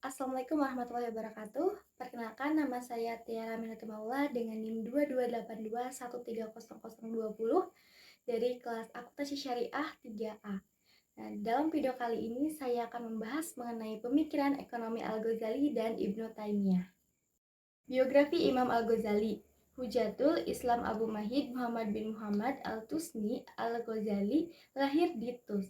Assalamualaikum warahmatullahi wabarakatuh. Perkenalkan, nama saya Tiara Minatul Maula dengan NIM 2282130020 dari kelas Akuntansi Syariah 3A. Nah, dalam video kali ini saya akan membahas mengenai pemikiran ekonomi Al-Ghazali dan Ibnu Taimiyah. Biografi Imam Al-Ghazali. Hujatul Islam Abu Mahid Muhammad bin Muhammad Al-Tusni Al-Ghazali lahir di Tus,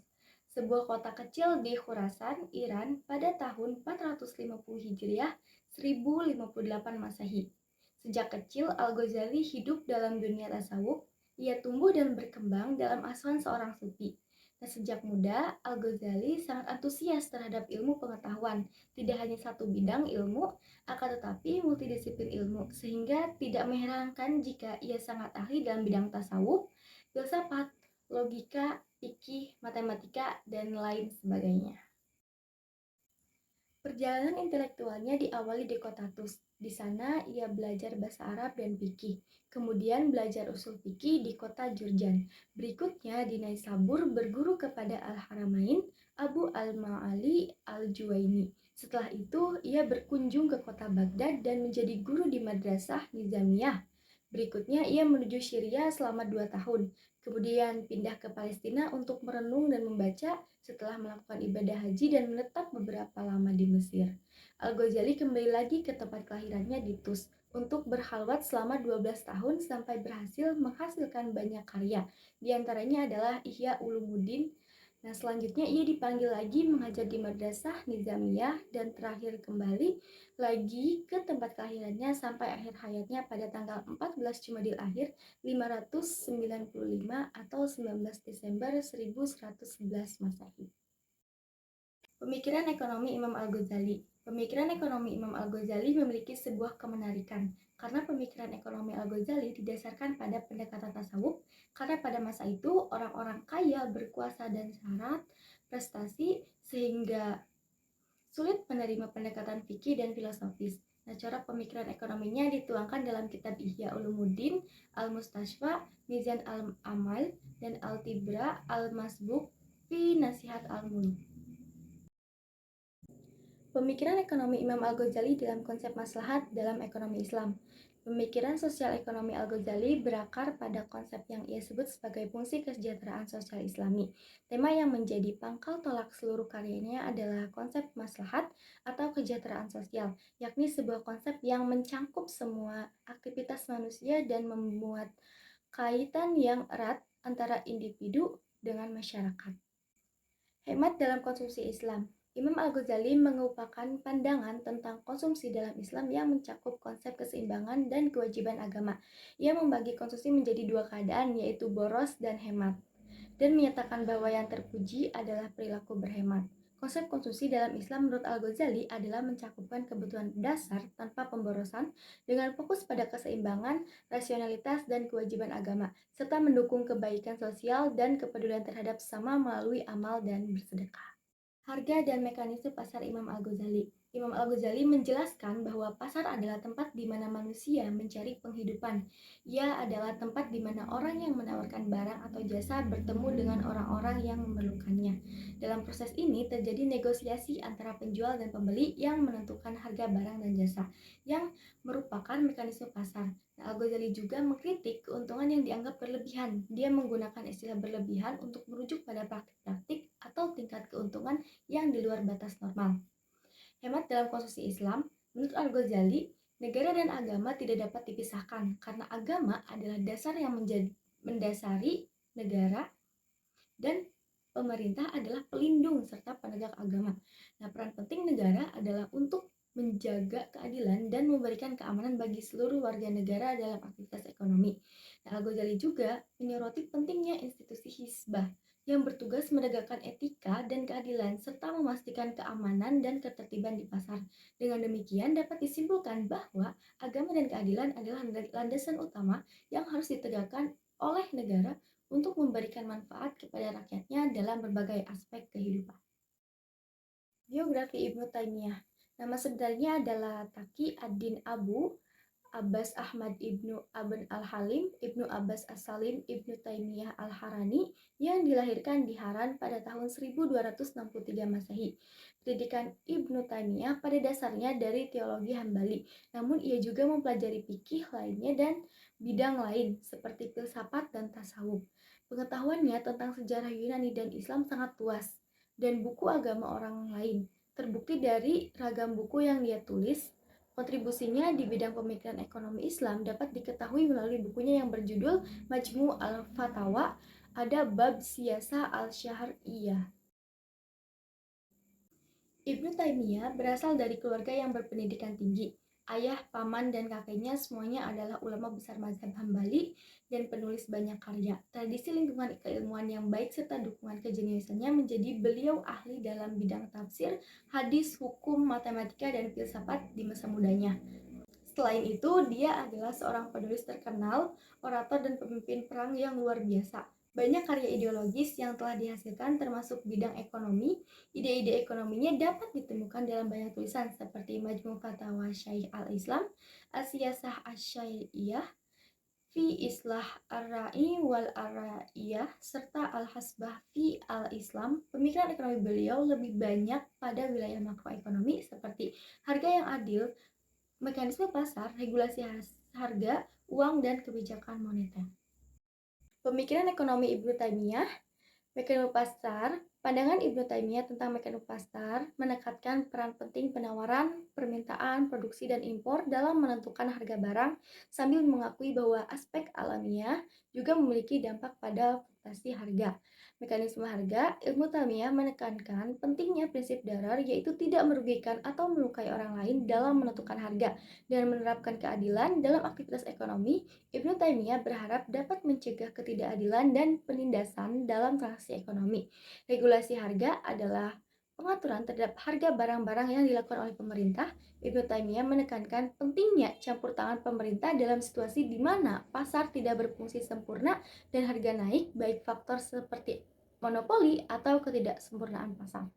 sebuah kota kecil di Khurasan, Iran pada tahun 450 Hijriah 1058 Masehi. Sejak kecil Al-Ghazali hidup dalam dunia tasawuf. Ia tumbuh dan berkembang dalam asuhan seorang sufi. Nah, sejak muda, Al-Ghazali sangat antusias terhadap ilmu pengetahuan, tidak hanya satu bidang ilmu, akan tetapi multidisiplin ilmu, sehingga tidak mengherankan jika ia sangat ahli dalam bidang tasawuf, filsafat, logika, fikih, matematika, dan lain sebagainya. Perjalanan intelektualnya diawali di kota Tus. Di sana ia belajar bahasa Arab dan fikih, kemudian belajar usul fikih di kota Jurjan. Berikutnya di Naisabur berguru kepada Al-Haramain Abu Al-Ma'ali Al-Juwaini. Setelah itu ia berkunjung ke kota Baghdad dan menjadi guru di Madrasah Nizamiyah. Berikutnya ia menuju Syria selama 2 tahun, kemudian pindah ke Palestina untuk merenung dan membaca setelah melakukan ibadah haji dan menetap beberapa lama di Mesir. Al-Ghazali kembali lagi ke tempat kelahirannya di Tus untuk berhalwat selama 12 tahun sampai berhasil menghasilkan banyak karya. Di antaranya adalah Ihya Ulumuddin. Nah, selanjutnya ia dipanggil lagi mengajar di Madrasah Nizamiyah dan terakhir kembali lagi ke tempat kelahirannya sampai akhir hayatnya pada tanggal 14 Jumadil Akhir 595 atau 19 Desember 1111 Masehi. Pemikiran ekonomi Imam Al-Ghazali. Pemikiran ekonomi Imam Al-Ghazali memiliki sebuah kemenarikan karena pemikiran ekonomi Al-Ghazali didasarkan pada pendekatan tasawuf, karena pada masa itu orang-orang kaya, berkuasa dan syarat prestasi sehingga sulit menerima pendekatan fikih dan filosofis. Nah, cara pemikiran ekonominya dituangkan dalam kitab Ihya Ulumuddin, Al-Mustashfa, Mizan Al-Amal, dan Al-Tibra Al-Masbuk fi Nasihat Al-Muluk. Pemikiran ekonomi Imam Al-Ghazali dalam konsep maslahat dalam ekonomi Islam. Pemikiran sosial ekonomi Al-Ghazali berakar pada konsep yang ia sebut sebagai fungsi kesejahteraan sosial Islami. Tema yang menjadi pangkal tolak seluruh karyanya adalah konsep maslahat atau kesejahteraan sosial, yakni sebuah konsep yang mencangkup semua aktivitas manusia dan memuat kaitan yang erat antara individu dengan masyarakat. Hemat dalam konsumsi Islam. Imam Al-Ghazali mengupakan pandangan tentang konsumsi dalam Islam yang mencakup konsep keseimbangan dan kewajiban agama. Ia membagi konsumsi menjadi dua keadaan, yaitu boros dan hemat, dan menyatakan bahwa yang terpuji adalah perilaku berhemat. Konsep konsumsi dalam Islam menurut Al-Ghazali adalah mencakupkan kebutuhan dasar tanpa pemborosan dengan fokus pada keseimbangan, rasionalitas, dan kewajiban agama, serta mendukung kebaikan sosial dan kepedulian terhadap sesama melalui amal dan bersedekah. Harga dan mekanisme pasar Imam Al-Ghazali. Imam Al-Ghazali menjelaskan bahwa pasar adalah tempat di mana manusia mencari penghidupan. Ia adalah tempat di mana orang yang menawarkan barang atau jasa bertemu dengan orang-orang yang memerlukannya. Dalam proses ini terjadi negosiasi antara penjual dan pembeli yang menentukan harga barang dan jasa, yang merupakan mekanisme pasar. Nah, Al-Ghazali juga mengkritik keuntungan yang dianggap berlebihan. Dia menggunakan istilah berlebihan untuk merujuk pada praktik-praktik atau tingkat keuntungan yang di luar batas normal. Hemat dalam konsumsi Islam. Menurut Al-Ghazali, negara dan agama tidak dapat dipisahkan karena agama adalah dasar yang mendasari negara dan pemerintah adalah pelindung serta penegak agama. Nah, peran penting negara adalah untuk menjaga keadilan dan memberikan keamanan bagi seluruh warga negara dalam aktivitas ekonomi. Nah, Al-Ghazali juga menyoroti pentingnya institusi hizbah yang bertugas menegakkan etika dan keadilan serta memastikan keamanan dan ketertiban di pasar. Dengan demikian dapat disimpulkan bahwa agama dan keadilan adalah landasan utama yang harus ditegakkan oleh negara untuk memberikan manfaat kepada rakyatnya dalam berbagai aspek kehidupan. Biografi Ibnu Taimiyah. Nama sebenarnya adalah Taqi ad-Din Abu Abbas Ahmad Ibnu Aban Al-Halim, Ibnu Abbas As-Salim, Ibnu Taimiyah Al-Harani yang dilahirkan di Haran pada tahun 1263 Masehi. Pendidikan Ibnu Taimiyah pada dasarnya dari teologi Hambali, namun ia juga mempelajari fikih lainnya dan bidang lain seperti filsafat dan tasawuf. Pengetahuannya tentang sejarah Yunani dan Islam sangat luas dan buku agama orang lain terbukti dari ragam buku yang dia tulis. Kontribusinya di bidang pemikiran ekonomi Islam dapat diketahui melalui bukunya yang berjudul Majmu' al-Fatawa, ada bab Siyasah al-Syar'iyyah. Ibnu Taimiyah berasal dari keluarga yang berpendidikan tinggi. Ayah, paman, dan kakeknya semuanya adalah ulama besar mazhab Hambali dan penulis banyak karya. Tradisi lingkungan keilmuan yang baik serta dukungan kejeniusannya menjadi beliau ahli dalam bidang tafsir, hadis, hukum, matematika, dan filsafat di masa mudanya. Selain itu, dia adalah seorang penulis terkenal, orator, dan pemimpin perang yang luar biasa. Banyak karya ideologis yang telah dihasilkan termasuk bidang ekonomi. Ide-ide ekonominya dapat ditemukan dalam banyak tulisan seperti Majmu' Fatawa Syaikh al-Islam, As-Siyasah Asy-Syairiyah, Fi Islah Ar-Ra'i wal Ar-Ra'iyah, serta Al-Hasbah Fi Al-Islam. Pemikiran ekonomi beliau lebih banyak pada wilayah makroekonomi seperti harga yang adil, mekanisme pasar, regulasi harga, uang, dan kebijakan moneter. Pemikiran ekonomi Ibnu Taimiyah, mekanisme pasar. Pandangan Ibnu Taimiyah tentang mekanisme pasar menekankan peran penting penawaran, permintaan, produksi, dan impor dalam menentukan harga barang, sambil mengakui bahwa aspek alamiah juga memiliki dampak pada fluktuasi harga. Mekanisme harga, Ibnu Taimiyah menekankan pentingnya prinsip darar, yaitu tidak merugikan atau melukai orang lain dalam menentukan harga dan menerapkan keadilan dalam aktivitas ekonomi. Ibnu Taimiyah berharap dapat mencegah ketidakadilan dan penindasan dalam transaksi ekonomi. Regulasi harga adalah pengaturan terhadap harga barang-barang yang dilakukan oleh pemerintah. Ibnu Taimiyah menekankan pentingnya campur tangan pemerintah dalam situasi di mana pasar tidak berfungsi sempurna dan harga naik, baik faktor seperti monopoli atau ketidaksempurnaan pasar.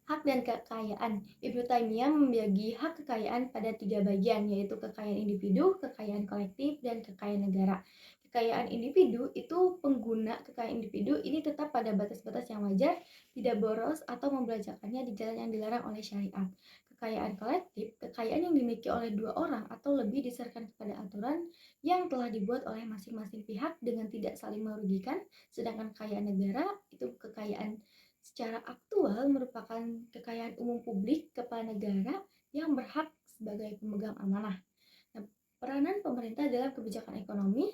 Hak dan kekayaan. Ibnu Taimiyah membagi hak kekayaan pada 3 bagian, yaitu kekayaan individu, kekayaan kolektif, dan kekayaan negara. Kekayaan individu itu pengguna kekayaan individu ini tetap pada batas-batas yang wajar, tidak boros atau membelanjakannya di jalan yang dilarang oleh syariat. Kekayaan kolektif, kekayaan yang dimiliki oleh 2 orang atau lebih diserahkan kepada aturan yang telah dibuat oleh masing-masing pihak dengan tidak saling merugikan. Sedangkan kekayaan negara itu kekayaan secara aktual merupakan kekayaan umum publik kepala negara yang berhak sebagai pemegang amanah. Nah, peranan pemerintah dalam kebijakan ekonomi.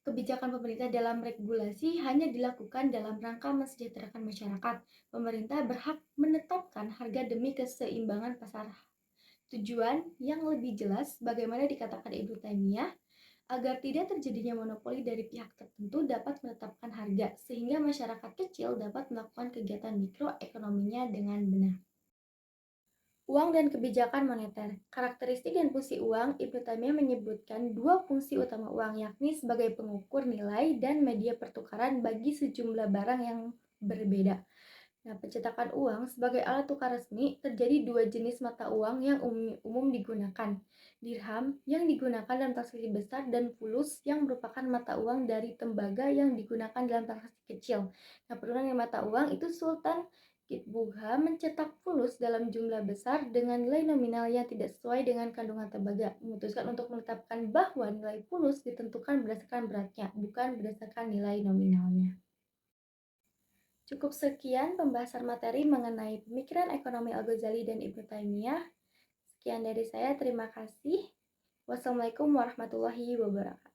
Kebijakan pemerintah dalam regulasi hanya dilakukan dalam rangka mensejahterakan masyarakat. Pemerintah berhak menetapkan harga demi keseimbangan pasar. Tujuan yang lebih jelas, bagaimana dikatakan Ibnu Taimiyah, agar tidak terjadinya monopoli dari pihak tertentu dapat menetapkan harga, sehingga masyarakat kecil dapat melakukan kegiatan mikroekonominya dengan benar. Uang dan kebijakan moneter. Karakteristik dan fungsi uang, Ibnu Taimiyah menyebutkan 2 fungsi utama uang, yakni sebagai pengukur nilai dan media pertukaran bagi sejumlah barang yang berbeda. Nah, pencetakan uang sebagai alat tukar resmi, terjadi 2 jenis mata uang yang umum digunakan. Dirham yang digunakan dalam transaksi besar dan fulus yang merupakan mata uang dari tembaga yang digunakan dalam transaksi kecil. Nah, penurunan mata uang itu Sultan Qutbullah mencetak fulus dalam jumlah besar dengan nilai nominal yang tidak sesuai dengan kandungan tembaga, memutuskan untuk menetapkan bahwa nilai fulus ditentukan berdasarkan beratnya, bukan berdasarkan nilai nominalnya. Cukup sekian pembahasan materi mengenai pemikiran ekonomi Al-Ghazali dan Ibnu Taimiyah. Sekian dari saya, terima kasih. Wassalamualaikum warahmatullahi wabarakatuh.